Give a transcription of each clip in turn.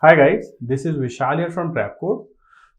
Hi guys, this is Vishal here from DrapCode.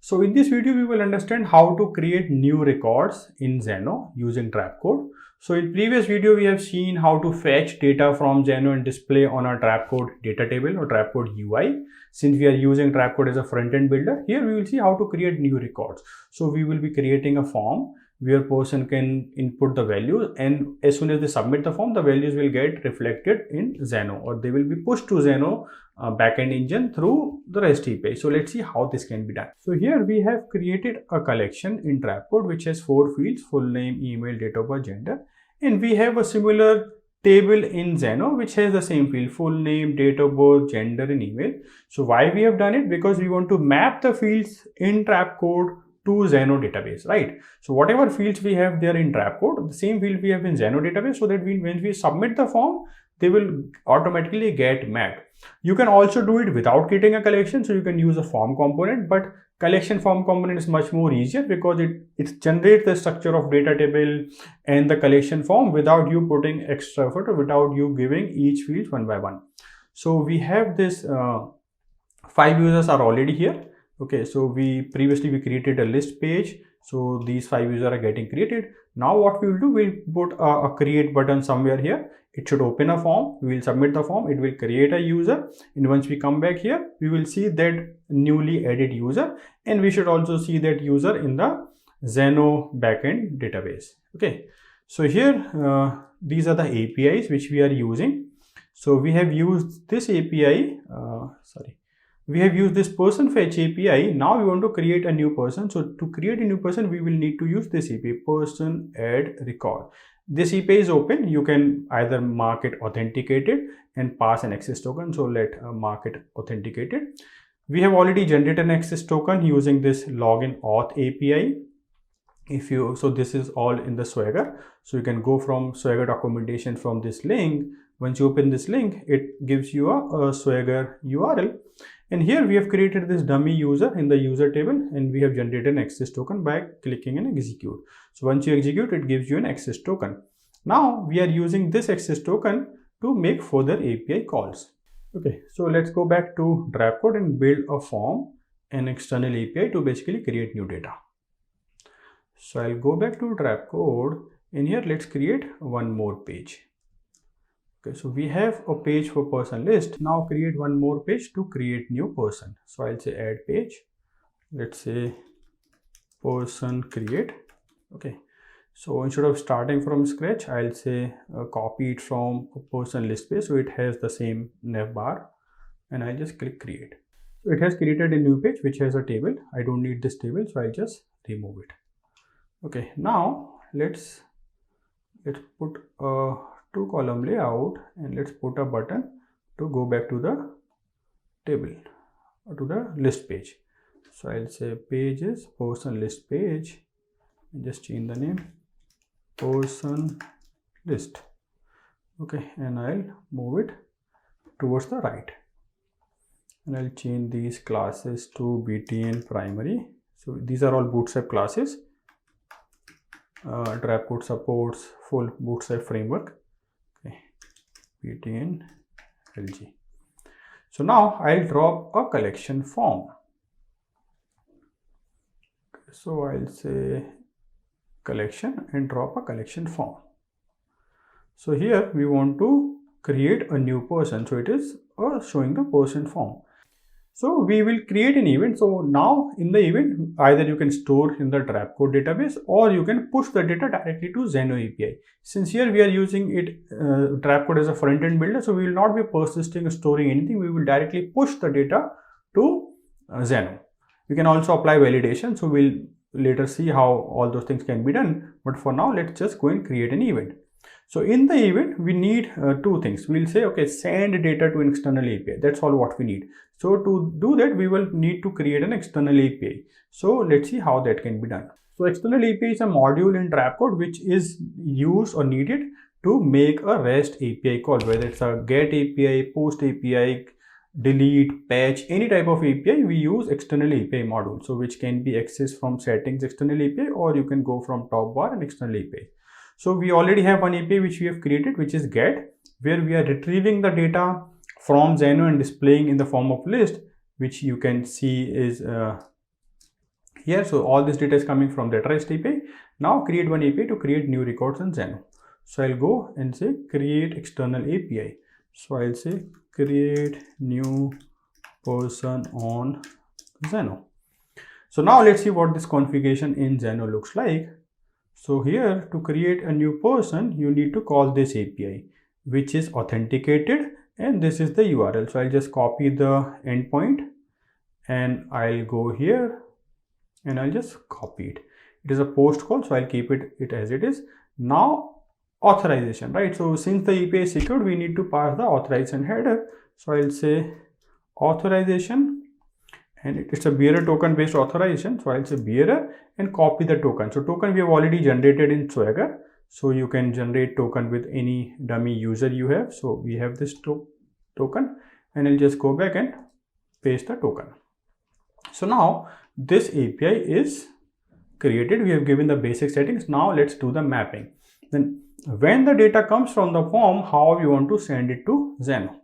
So in this video, we will understand how to create new records in Xano using DrapCode. So in previous video, we have seen how to fetch data from Xano and display on our DrapCode data table or DrapCode UI. Since we are using DrapCode as a front-end builder, here we will see how to create new records. So we will be creating a form where person can input the values, and as soon as they submit the form, the values will get reflected in Xano, or they will be pushed to Xano backend engine through the REST API. So let's see how this can be done. So here we have created a collection in DrapCode which has 4 fields: full name, email, date of birth, gender, and we have a similar table in Xano which has the same field: full name, date of birth, gender, and email. So why we have done it? Because we want to map the fields in DrapCode to Xano database, right? So whatever fields we have there in DrapCode, the same field we have in Xano database, so that when we submit the form, they will automatically get mapped. You can also do it without creating a collection, so you can use a form component, but collection form component is much more easier because it generates the structure of data table and the collection form without you putting extra effort or without you giving each field one by one. So we have this 5 users are already here. Okay, so we previously created a list page, so these 5 users are getting created. Now what we will do, we'll put a create button somewhere here. It should open a form. We will submit the form. It will create a user, and once we come back here, we will see that newly added user, and we should also see that user in the Xano backend database. Okay, so here these are the APIs which we are using. So we have used this API. We have used this person fetch API. Now we want to create a new person. So to create a new person, we will need to use this API, person add record. This API is open. You can either mark it authenticated and pass an access token. So let mark it authenticated. We have already generated an access token using this login auth API. So this is all in the Swagger. So you can go from Swagger documentation from this link. Once you open this link, it gives you a Swagger URL. And here we have created this dummy user in the user table, and we have generated an access token by clicking and execute. So once you execute, it gives you an access token. Now we are using this access token to make further API calls. Okay, so let's go back to DrapCode and build a form, an external API to basically create new data. So I'll go back to DrapCode, and here let's create one more page. Okay, so we have a page for person list. Now create one more page to create new person. So I'll say add page. Let's say person create. Okay, so instead of starting from scratch, I'll say copy it from a person list page, so it has the same nav bar, and I just click create. So it has created a new page which has a table. I don't need this table, so I'll just remove it. Okay, now let's put a 2-column layout, and let's put a button to go back to the table or to the list page. So I'll say pages person list page, and just change the name person list. Okay, and I'll move it towards the right, and I'll change these classes to BTN primary. So these are all bootstrap classes. DrapCode supports full bootstrap framework. BTN LG. So now I'll drop a collection form. So I'll say collection and drop a collection form. So here we want to create a new person. So it is showing the person form. So we will create an event. So now in the event, either you can store in the DrapCode database, or you can push the data directly to Xano API. Since here we are using it DrapCode as a front-end builder, so we will not be persisting or storing anything. We will directly push the data to Xano. You can also apply validation. So we'll later see how all those things can be done. But for now, let's just go and create an event. So in the event, we need 2 things. We'll say, okay, send data to an external API. That's all what we need. So to do that, we will need to create an external API. So let's see how that can be done. So external API is a module in DrapCode which is used or needed to make a REST API call, whether it's a get API, post API, delete, patch, any type of API, we use external API module. So which can be accessed from settings external API, or you can go from top bar and external API. So we already have one API which we have created, which is get, where we are retrieving the data from Xano and displaying in the form of list. which you can see is here. So all this data is coming from that REST API. Now create one API to create new records in Xano. So I'll go and say create external API. So I'll say create new person on Xano. So now let's see what this configuration in Xano looks like. So here, to create a new person, you need to call this API, which is authenticated, and this is the URL. So I'll just copy the endpoint and I'll go here and I'll just copy it. It is a post call, so I'll keep it as it is. Now authorization, right? So since the API is secured, we need to pass the authorization header. So I'll say authorization, and it's a bearer token based authorization. So I'll say bearer and copy the token. So token we have already generated in Swagger. So you can generate token with any dummy user you have. So we have this token, and I'll just go back and paste the token. So now this API is created. We have given the basic settings. Now let's do the mapping. Then when the data comes from the form, how we want to send it to Xano.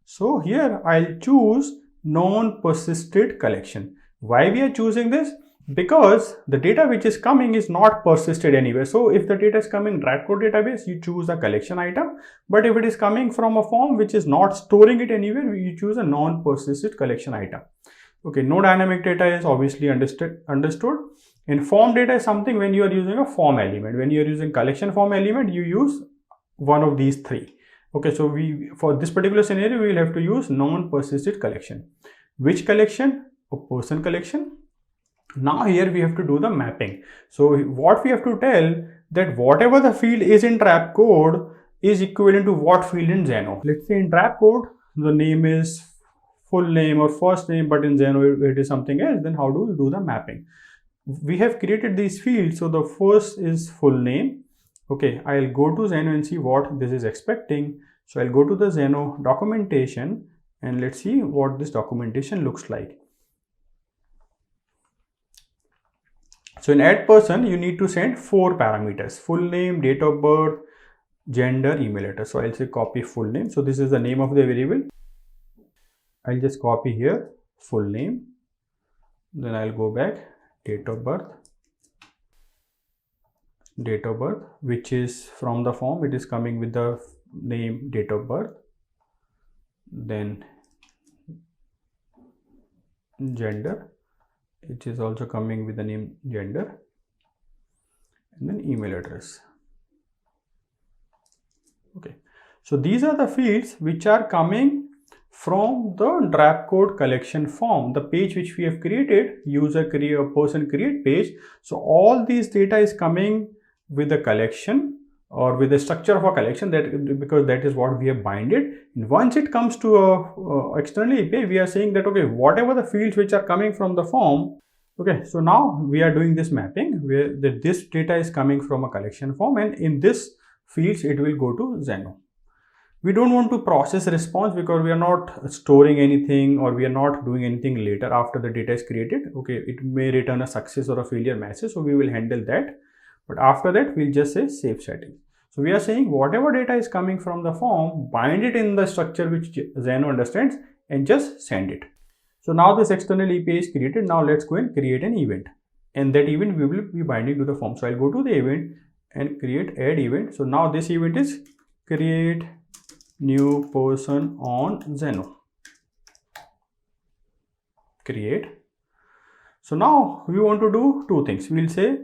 So here I'll choose non-persisted collection. Why we are choosing this? Because the data which is coming is not persisted anywhere. So if the data is coming DrapCode database, you choose a collection item. But if it is coming from a form which is not storing it anywhere, you choose a non-persisted collection item. Okay, no dynamic data is obviously understood. And form data is something when you are using a form element. When you are using collection form element, you use one of these three. Okay, so for this particular scenario, we will have to use non-persisted collection. Which collection? A person collection. Now here we have to do the mapping. So what we have to tell that whatever the field is in DrapCode is equivalent to what field in Xano. Let's say in DrapCode, the name is full name or first name, but in Xano it is something else. Then how do we do the mapping? We have created these fields. So the first is full name. Okay, I'll go to Xano and see what this is expecting. So I'll go to the Xano documentation and let's see what this documentation looks like. So in add person, you need to send 4 parameters: full name, date of birth, gender, email address. So I'll say copy full name. So this is the name of the variable. I'll just copy here full name. Then I'll go back, date of birth, which is from the form. It is coming with the name, date of birth, then gender, it is also coming with the name gender, and then email address. Okay, so these are the fields which are coming from the DrapCode collection form, the page which we have created, user create or person create page. So all these data is coming with the collection or with the structure of a collection, that because that is what we have binded. And once it comes to a external API, we are saying that okay, whatever the fields which are coming from the form. Okay, so now we are doing this mapping where this data is coming from a collection form, and in this fields it will go to Xano. We don't want to process response because we are not storing anything or we are not doing anything later after the data is created. Okay, it may return a success or a failure message, so we will handle that. But after that, we'll just say save setting. So we are saying whatever data is coming from the form, bind it in the structure which Xano understands and just send it. So now this external API is created. Now let's go and create an event, and that event we will be binding to the form. So I'll go to the event and create add event. So now this event is create new person on Xano. Create. So now we want to do two things. We'll say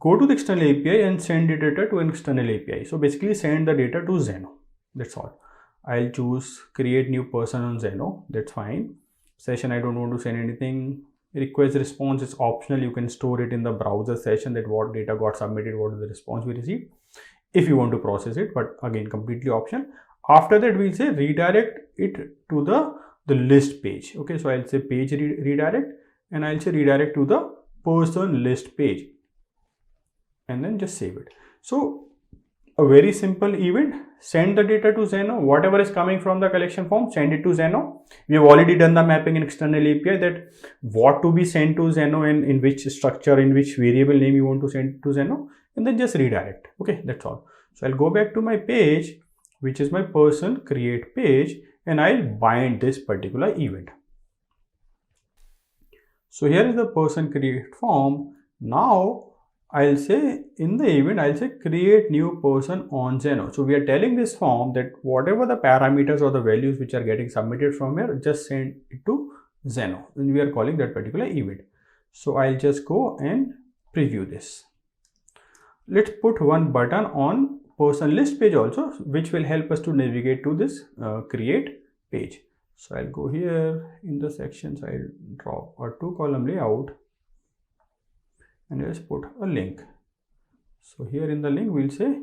go to the external API and send the data to an external API. So basically send the data to Xano. That's all. I'll choose create new person on Xano. That's fine. Session, I don't want to send anything. Request response is optional. You can store it in the browser session that what data got submitted, what is the response we received, if you want to process it, but again completely optional. After that, we'll say redirect it to the list page. Okay, so I'll say page redirect, and I'll say redirect to the person list page, and then just save it. So a very simple event, send the data to Xano, whatever is coming from the collection form, send it to Xano. We have already done the mapping in external API that what to be sent to Xano and in which structure, in which variable name you want to send to Xano, and then just redirect. Okay, that's all. So I'll go back to my page, which is my person create page, and I'll bind this particular event. So here is the person create form. Now I'll say in the event, I'll say create new person on Xano. So we are telling this form that whatever the parameters or the values which are getting submitted from here, just send it to Xano. And we are calling that particular event. So I'll just go and preview this. Let's put one button on person list page also, which will help us to navigate to this create page. So I'll go here in the sections, I'll drop a 2-column layout and let's put a link. So here in the link, we'll say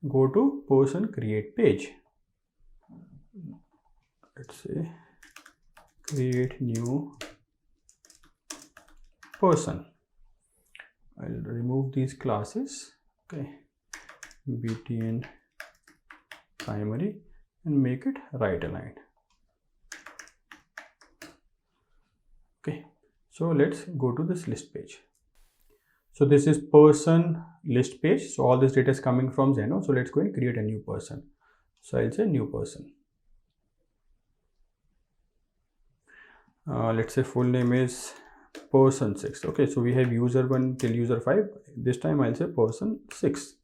go to person create page. Let's say create new person. I'll remove these classes. Okay, btn primary and make it right aligned. Okay, so let's go to this list page. So this is person list page. So all this data is coming from Xano. So let's go and create a new person. So I'll say new person. Let's say full name is person 6. Okay, so we have user 1 till user 5. This time I'll say person 6.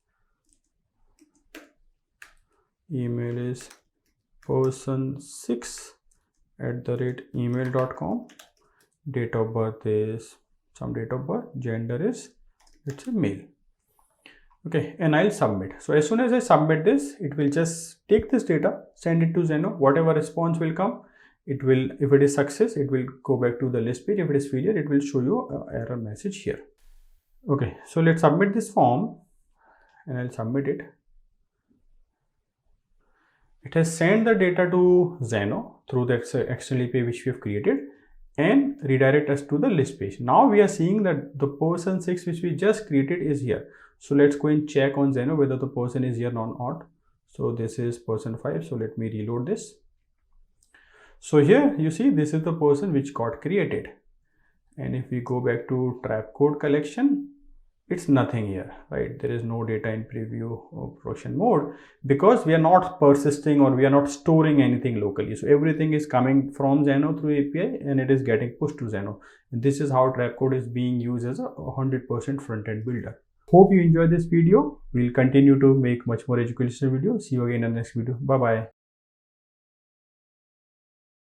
Email is person6@email.com. Date of birth is some date of birth. Gender is, let's say, male. Okay, and I'll submit. So as soon as I submit this, it will just take this data, send it to Xano. Whatever response will come, it will, if it is success, it will go back to the list page. If it is failure, it will show you an error message here. Okay, so let's submit this form and I'll submit it. It has sent the data to Xano through that external API which we have created and redirect us to the list page. Now we are seeing that the person 6 which we just created is here. So let's go and check on Xano whether the person is here or not. So this is person 5. So let me reload this. So here you see this is the person which got created. And if we go back to DrapCode collection, it's nothing here, right? There is no data in preview or production mode because we are not persisting or we are not storing anything locally. So everything is coming from Xano through API and it is getting pushed to Xano. And this is how DrapCode is being used as a 100% front-end builder. Hope you enjoyed this video. We'll continue to make much more educational videos. See you again in the next video. Bye-bye.